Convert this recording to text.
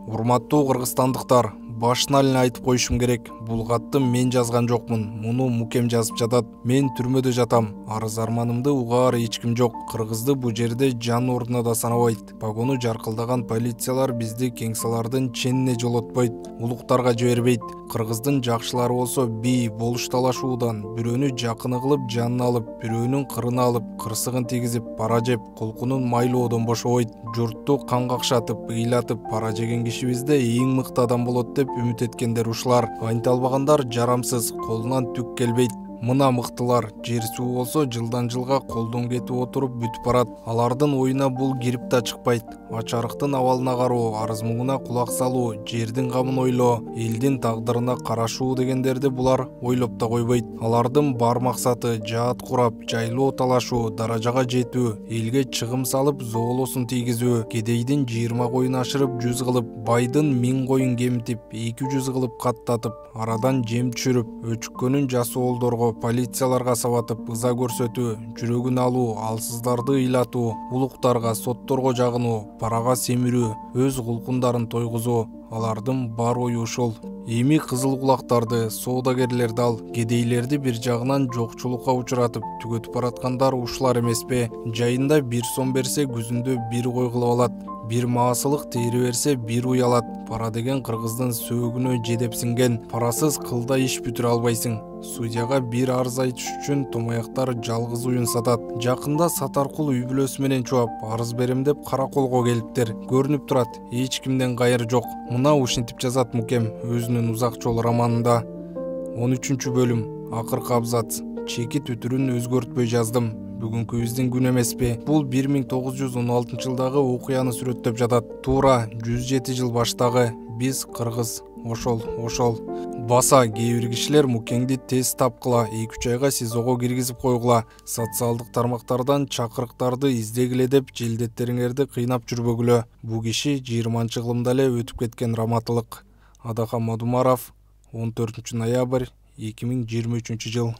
Урматтуу кыргызстандыктар, башынан эле айтып коюшум керек. Бул катты мен жазган жокмун. Муну Мукем жазып жатат. Мен түрмөдө жатам. Арыз арманымды угаар эч ким жок. Кыргызды бу жерде жан ордуна да санабайт. Погону жаркылдаган полициялар бизди кеңсалардын ченине жолотпойт, улуктарга жибербейт. Кыргыздын жакшылары болсо бий болуш талашуудан бирөөнү жакыны кылып жанын алып, бирөөнүн кырын алып, кырсыгын тийгизип, пара жеп, колкунун майлоодон бошобойт. Журтту кан какшатып, ыйлатып, пара жеген кишибизде эң мыкты адам болот деп үмүт эткендер ушулар. Айнта албагандар жарамсыз, колунан түк келбейт. Мына мыктылар, жер суу болсо жылдан жылга колдон кетип отуруп бүтүп барат. Алардын оюна бул кирип да чыкпайт. Ачарыктын абалына кароо, арыз муңуна кулак салуу, жердин камын ойлоо, элдин тагдырына карашуу дегендерди булар ойлоп да койбойт. Алардын бар максаты жаат курап, жайлоо талашуу, даражага жетүү, элге чыгым салып, зоолосун тийгизүү, кедейдин 20 коюн ашырып 100 кылып, байдын 1000 коюн кемитип, 200 кылып каттатып, арадан жем түшүрүп, өчүккөнүн жасоолдорго, полицияларга сабатып, ыза көрсөтүү, жүрөгүн алуу, алсыздарды ыйлатуу, улуктарга, сотторго жагынуу, парага семирүү, өз кулкундарын тойгузуу, алардын бар ою ушул. Эми кызыл кулактарды, соодагерлерди ал, кедейлерди бир жагынан жокчулукка учуратып, түгөтүп бараткандар ушулар эмеспи? Жайында 1 сом берсе, күзүндө 1 кой кылып алат. Бир маасылык тери берсе, 1 уй алат. Пара деген кыргыздын сөөгүнө жедеп сиңген. Парасыз кылда иш бүтүрө албайсың. Судьяга бир арыз айтыш үчүн томаяктар жалгыз уюн сатат. Жакында Сатаркул үй бүлөсү менен чуап, арыз берем деп караколго келиптер. Көрүнүп турат, эч кимден кайыр жок. Мына ушинтип жазат Мукем өзүнүн Узак жол романында. 13-бөлүм, акыркы абзац. Чекит үтүрүн өзгөртпөй жаздым. Бүгүнкүбүздүн күн эмеспи? Бул 1916 жылдагы окуяны сүрөттөп жатат. Туура 107 жыл баштагы биз кыргыз. Ошол. Баса кээ бир кишилер Мукеңди тез тапкыла, 2-3 айга СИЗОго киргизип койгула, социалдык тармактардан чакырыктарды издегиле деп желдеттериңерди кыйнап жүрбөгүлө. Бу киши 20-кылымда эле өтүп кеткен раматылык. Адакам Мадумаров, 14 ноябрь 2023 жыл.